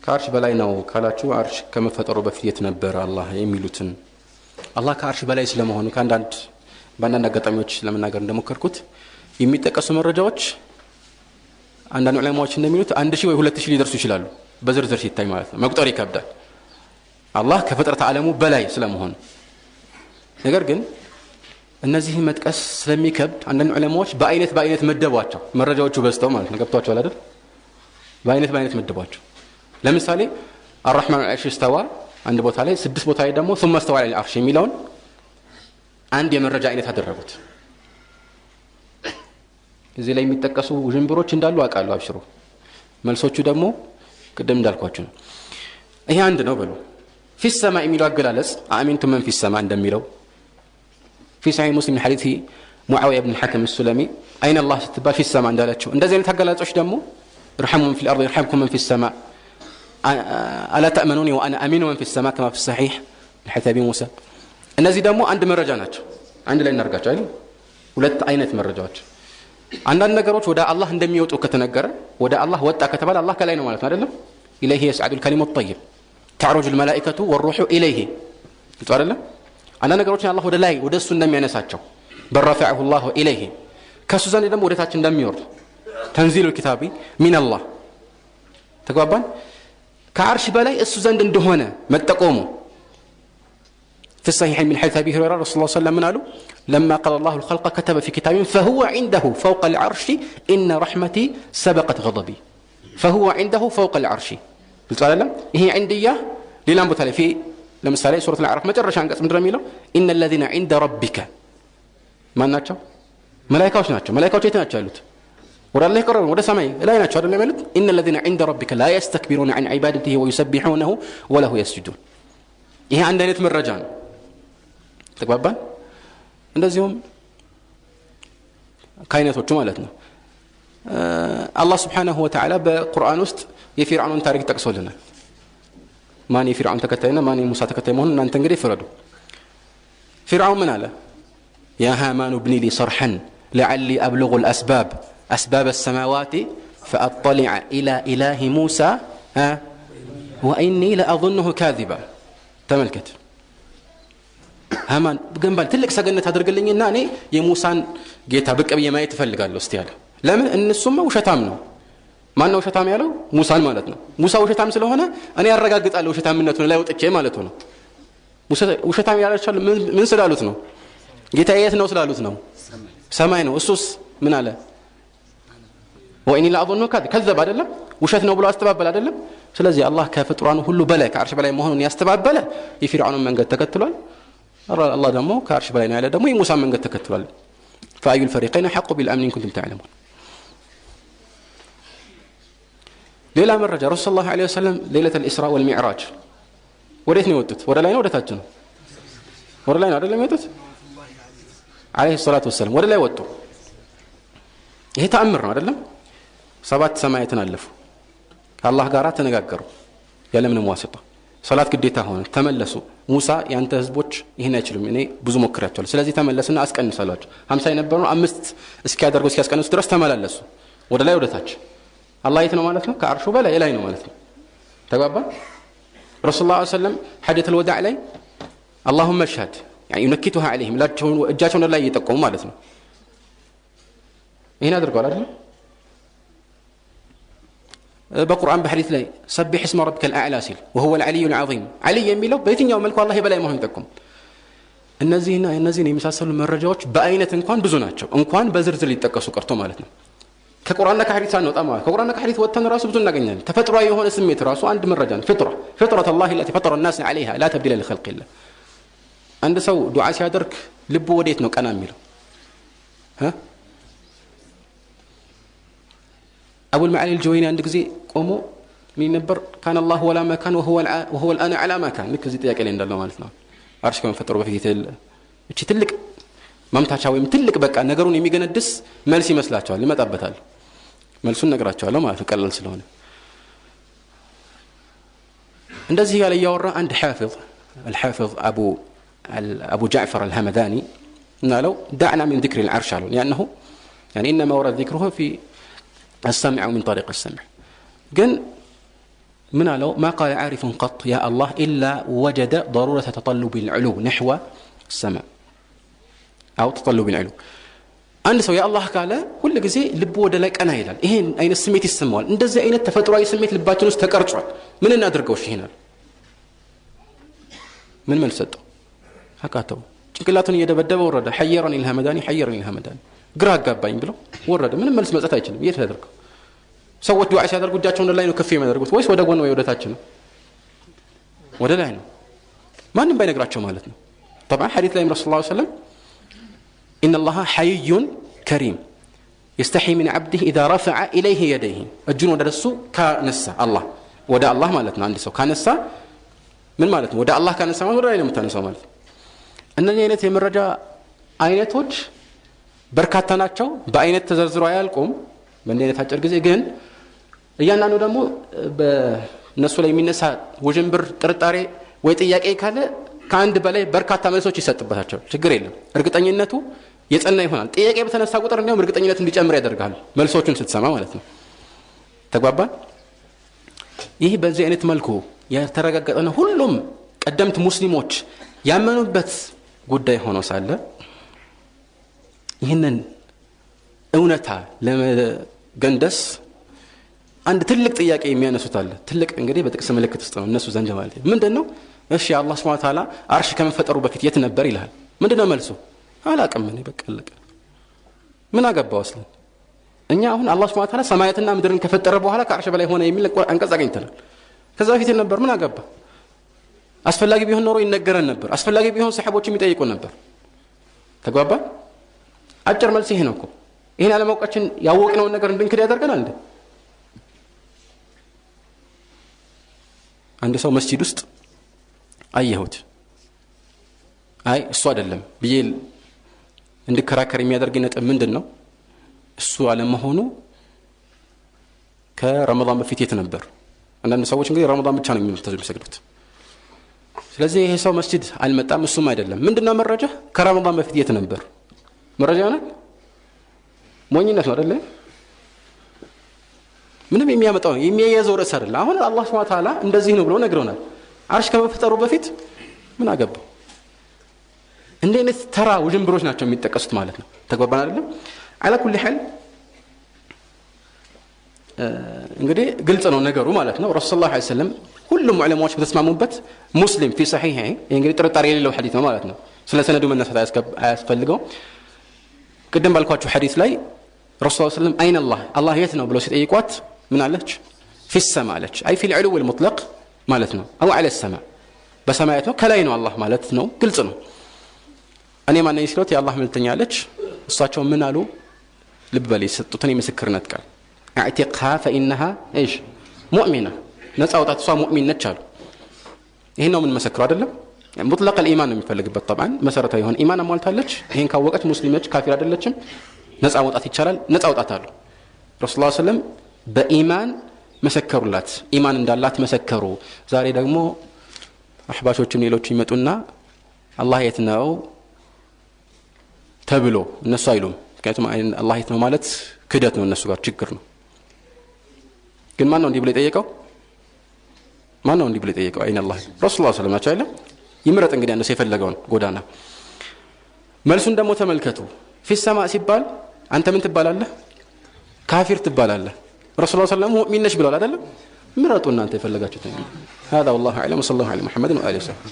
ከአርሽ በላይ ነው ካላችሁ አርሽ ከመፈጠሩ በፊት ነበር አላህ የሚሉትን አላህ ከአርሽ በላይ ስለመሆኑ በአንዳንድ አጋጣሚዎች ለመናገር እንደሞከርኩት የሚጠቀሱ መረጃዎች አንዳንድ ዑለማዎች እንደሚሉት 1000 ወይ 2000 ሊደርሱ ይችላሉ በዝርዝር ሲታይ ማለት ነው መቁጠር ይከብዳል አላህ ከፍጥረት ዓለሙ በላይ ስለመሆኑ ነገር ግን እነዚህ መጥቀስ ስለሚከብድ አንዳንድ ዑለማዎች በአይነት መደቧቸው መረጃዎቹ በዝተው ማለት ነው ገብቷቸዋል አይደል በአይነት መደቧቸው ለምሳሌ الرحمن على العرش استوى عند ቦታ ላይ 6 ቦታ ላይ ደግሞ ثم استوى على العرش የሚለውን አንድ የመረጃ አይነት አደረጉት እዚህ ላይ የሚጠቀሱ ጅምብሮች እንዳሉ አቃሉ አብሽሩ መልሶቹ ደግሞ ቅድም እንዳልኳችሁ ነው ይሄ አንድ ነው በሉ في السماء የሚለው አገላለጽ አሚንቱ መን في السماء እንደሚለው في صحيح مسلم حديث معاويه بن الحكم السلمي اين الله ستبال في السماء እንዳላችሁ እንደዚህ አይነት አገላለጾች ደግሞ ارحموا من في الارض يرحمكم من في السماء الا تامنوني وانا امين من في السماء كما في الصحيح الحديث ابي موسى እነዚህ ደግሞ አንድ መረጃ ናቸው አንድ ላይ እናርጋቸው አይደል ሁለት አይነት መረጃዎች አንዳንድ ነገሮች ወደ አላህ እንደሚወጡ ከተነገረ ወደ አላህ ወጣ ከተባለ አላህ ከላይ ነው ማለት ነው አይደለም ኢለይሂ يسعد الكلم الطيب تعرج الملائكه والروح اليه አይደለም አንዳንድ ነገሮች አላህ ወደ ላይ ወደ እሱ እንደሚያነሳቸው برفعه الله اليه ከሱ ዘንድ ደግሞ ወደ ታች እንደሚወርድ تنزيل الكتاب من الله ተግባባን ከአርሽ በላይ እሱ ዘንድ እንደሆነ መጠቆሙ في الصحيح من حديث ابي هريره رسول الله صلى الله عليه وسلم قالوا لما قضى الله الخلق كتب في كتاب فهو عنده فوق العرش ان رحمتي سبقت غضبي فهو عنده فوق العرش قلت لا هي عنديه للام بتالي في لمثال سوره الاعراف مجرش አንቀጽ ምንድነው የሚለው ان الذين عند ربك ማን ናቸው መላእክቶች ናቸው መላእክቶች የት ናቸው ያሉት ወደ አላህ ይቀርባሉ ወደ ሰማይ ላይ ናቸው አይደል ማለት ان الذين عند ربك لا يستكبرون عن عبادته ويسبحونه وله يسجدون ይሄ አንድ አይነት መረጃ ነው ተግባባን እንደዚሁም ካይነቶቹ ማለት ነው አላህ Subhanahu Wa Ta'ala በቁርአን ውስጥ የፊርዓውን ታሪክ ጠቅሶልናል ማን የፊርዓውን ተከታይና ማን የሙሳ ተከታይ መሆኑን እናንተ እንግዲህ ፍረዱ ፊርዓውን ምን አለ يا هامان ابن لي صرحا لعلي أبلغ أسباب السماوات فأطلع إلى إله موسى وإني لأظنه كاذبا تملكت هامان جنبال تلك سجنت هدرجلني أنا يموسى جيت هبك أبي ما يتفلقالو استياله لمن إن السمة وشتام ነው ማን ነው ሸታም ያለው ሙሳን ማለት ነው ሙሳ ወሸታም ስለሆነ እኔ ያረጋግጣለሁ ወሸታምነቱ ላይ ወጥቼ ማለት ነው ሙሳ ወሸታም ያላቻለ ምን ስላሉት ነው ጌታዬ የት ነው ስላሉት ነው ሰማይ ነው እሱስ ምን አለ ወኢኒ ላአظنه ከذب አይደለም ውሸት ነው ብሎ አስተባበለ አይደለም ስለዚህ አላህ ከፍጥሯን ሁሉ በላይ ከአርሽ በላይ መሆኑን ያስተባበለ የፊርዓውን መንገድ ተከትሏል الله ደግሞ ከአርሽ በላይ ነው ያለ ደግሞ የሙሳ መንገድ ተከትሏል فأي الفريقين حق بالأمن إن كنتم تعلمون ليلة مرة رسول الله عليه وسلم ليلة الإسراء والمعراج وريتني ودت ولا لا يودت ولا لا يودت عليه الصلاة والسلام ولا لا يودت هي تأمرنا አይደለም ሰባት ሰማያትን አለፉ ከአላህ ጋር ተነጋገሩ ያለምንም ዋስጣ ሶላት ግዴታ ሆነ ተመለሱ ሙሳ ያንተ ህዝቦች ይሄን አይችሉም እኔ ብዙ ሞክራቸዋለሁ ስለዚህ ተመለስና አስቀንሳላችሁ 50 የነበሩ 5 እስኪያደርጉ እስኪያስቀንሱ ድረስ ተመላለሱ ወደ ላይ ወደ ታች አላህ የት ነው ማለት ነው ከአርሹ በላይ ላይ ነው ማለት ነው ተግባባን ረሱላህ ሰለላሁ ሐዲስ الوداع ላይ اللهم اشهد يعني ينكتها عليهم لا እጃቸውን ላይ እየጠቆሙ ማለት ነው ይሄን አድርገዋል አይደል በቁርአን በሐዲስ ላይ سبح اسم ربك الاعلى ሲል وهو العلي العظيم علي የሚለው በየትኛው መልኩ አላህ በላይ መሆኑን ጠቆም እነዚህን የሚሳሰሉ መረጃዎች በአይነት እንኳን ብዙ ናቸው እንኳን በዝርዝር ሊጠቀሱ ቀርቶ ማለት ነው ከቁርአንና ከሐዲስ አንወጣ ማለት ከቁርአንና ከሐዲስ ወጥተን ራሱ ብዙ እናገኛለን ተፈጥሯዊ የሆነ ስሜት ራሱ አንድ መረጃ ነው فطرة الله التي فطر الناس عليها لا تبديل لخلق الله አንድ ሰው ዱዓ ሲያደርግ ልቡ ወዴት ነው ቀና የሚለው أبو المعالي الجويني عند ጊዜ ቆሞ ምን ነበር كان الله ولا ما كان وهو الآن على ما كان ልክ እዚህ ጥያቄ ላይ እንዳለው ማለት ነው አርሽ ከመፈጠሩ በፊት እቺ ትልቅ ማምታቻ ወይም ትልቅ በቃ ነገሩን የሚገነድስ መልስ ይመስላቸዋል ይመጣበታል መልሱን ነግራቸዋለሁ ማለት ነው ቀላል ስለሆነ እንደዚህ ያለ ያወራ አንድ الحافظ أبو جعفر الهمداني قالوا دعنا من ذكر العرش لأنه يعني إنما ورد ذكره في السمع ومن طريق السمع قال من قالوا ما قال عارف قط يا الله إلا وجد ضرورة تطلب العلو نحو السماء أو تطلب العلو አንድ ሰው ያአላህ ካለ ሁሉ ጊዜ ልብ ወደ ላይ ቀና ይላል ይሄን አይነት ስሜት ይሰማዋል እንደዚህ አይነት ተፈጥሯዊ ስሜት ልባችን ውስጥ ተቀርጿል ምን እናድርገው እሺ ይሄናል ምን መልሰጠው አቃተው ጭንቅላቱን እየደበደበ ወረደ حيرني الهمداني حيرني الهمداني ግራ አጋባኝ ብሎ ወረደ ምንም መልስ መስጠት አይችልም የት ያደርገው ሰዎች ዱዓ ሲያደርጉ እጃቸውን ወደ ላይ ነው ከፍ የሚያደርጉት ወይስ ወደ ጎን ወይ ወደ ታች ነው ወደ ላይ ነው ማንንም ባይነግራቸው ማለት ነው طبعا حديث ላይ ረሱላህ ሰለላሁ ዐለይሂ ወሰለም إن الله حي كريم يستحي من عبده إذا رفع إليه يديه الجن ودرسو كنسا الله ودا الله مالتنا عندي سو كنسا من مالتنا ودا الله كنسا ما ودا ينم تنسا مالت أنني አይነት የመረጃ አይነቶች በርካታ ናቸው በአይነት ተዘርዝሮ አያልቁም በእንዲህ አይነት አጭር ጊዜ ግን እያንዳንዱ ደግሞ በእነሱ ላይ የሚነሳ ወጀንብር ጥርጣሬ ወይ ጥያቄ ካለ ከአንድ በላይ በርካታ መልሶች ይሰጥበታቸው ችግር የለም እርግጠኝነቱ የጸና ይሆናል ጥያቄ በተነሳ ቁጥር እንደውም እርግጠኝነት እንዲጨምር ያደርጋል መልሶቹን ስትሰማ ማለት ነው ተግባባን ይህ በዚህ አይነት መልኩ የተረጋገጠ ነው ሁሉም ቀደምት ሙስሊሞች ያመኑበት ጉዳይ ሆኖ ሳለ ይህንን እውነታ ለመገንደስ አንድ ትልቅ ጥያቄ የሚያነሱት አለ ትልቅ እንግዲህ በጥቅስ ምልክት ውስጥ ነው እነሱ ዘንድ ማለት ምንድነው እሺ አላህ Subhanahu Wa Ta'ala አርሽ ከመፈጠሩ በፊት የት ነበር ይላል ምንድነው መልሱ አላቀም እኔ በቀለቀ ምን አገባው አስለን እኛ አሁን አላህ Subhanahu Wa Ta'ala ሰማያትና ምድርን ከፈጠረ በኋላ ከአርሽ በላይ ሆነ የሚል አንቀጽ አገኝተናል ከዛ በፊት ነበር ምን አገባ አስፈላጊ ቢሆን ኖሮ ይነገረን ነበር አስፈላጊ ቢሆን ሰሃቦች የሚጠይቁ ነበር ተግባባ አጭር መልስ ይሄ ነው እኮ ይሄን አለማውቃችን ያወቅነው ነገር እንድንክድ ያደርገናል እንዴ አንድ ሰው መስጂድ ውስጥ አየሁት አይ እሱ አይደለም ብዬ እንድከራከር የሚያደርግ ነጥብ ምንድነው እሱ አለመሆኑ ከረመዳን በፊት የት ነበር አንዳንድ ሰዎች እንግዲህ ረመዳን ብቻ ነው የሚሰግዱት ስለዚህ ይሄ ሰው መስጂድ አልመጣም እሱም አይደለም ምንድነው መረጃ ከረመዳን በፊት የት ነበር መረጃ ነው ሞኝነት ነው አይደል ምንም የሚያመጣው የሚያያዘው ርዕስ አይደል አሁን አላህ Subhanahu Wa Ta'ala እንደዚህ ነው ብሎ ነግሮናል አርሽ ከመፈጠሩ በፊት ምን አገባው እንደነት ተራ ወጀንብሮች ናቸው የሚጠቀሱት ማለት ነው ተግባባን አይደለም على كل حال እንግዲህ ግልጽ ነው ነገሩ ማለት ነው ረሱላህ ሰለላሁ ዐለይሂ ወሰለም ሁሉም ዑለማዎች በተስማሙበት ሙስሊም في صحيح እንግዲህ ጥርጣሬ የሌለው ሐዲስ ነው ማለት ነው ስለ ሰነዱ መነሳት አያስፈልገው ቀደም ባልኳችሁ ሐዲስ ላይ ረሱላህ ሰለላሁ ዐለይሂ ወሰለም አይን አላህ የት ነው ብሎ ሲጠይቋት ምን አለች في السماء አለች አይ في العلو المطلق ማለት ነው او على السماء በሰማያት ነው ከላይ ነው አላህ ማለት ነው ግልጽ ነው እኔ ማን ነኝ ሲሉት የአላህ መልእክተኛ አለች እሳቸው ምን አሉ ልብ በል የሰጡትን የምስክርነት ቃል اعتقها فانها ايش مؤمنه ነፃውጣት እሷ ሙእሚን ነች አሉ ይሄን ነው ምን መሰክረው አይደለም ሙጥለቅ الإيمان ነው የሚፈልግበት طبعا መሰረታዊ የሆነ ኢማን አሟልታለች ይሄን ካወቀች ሙስሊም ነች ካፊር አይደለችም ነፃውጣት ይቻላል ነፃውጣት አሉ ረሱላህ ሰለላሁ ዐለይሂ ወሰለም በኢማን መሰከሩላት ኢማን እንዳላት መሰከሩ ዛሬ ደግሞ አህባሾችም ሌሎች ይመጡና አላህ የት ነው ተብሎ እነሱ አይሉም ምክንያቱም አላህ የት ነው ማለት ክደት ነው እነሱ ጋር ችግር ነው ግን ማን ነው እንዲህ ብሎ የጠየቀው ማን ነው እንዲህ ብሎ የጠየቀው አይን አላህ ረሱላህ ሰለላሁ ዐለይሂ ወሰለም ይምረጥ እንግዲህ አንተ የፈለገውን ጎዳና መልሱን ደግሞ ተመልከቱ في السماء ሲባል አንተ ምን ትባላለህ ካፊር ትባላለህ ረሱላህ ሰለላሁ ዐለይሂ ወሰለም ሙእሚን ነሽ ብለዋል አይደል ምረጡ እናንተ የፈለጋችሁት هذا والله اعلم وصلى الله على محمد وآله وصحبه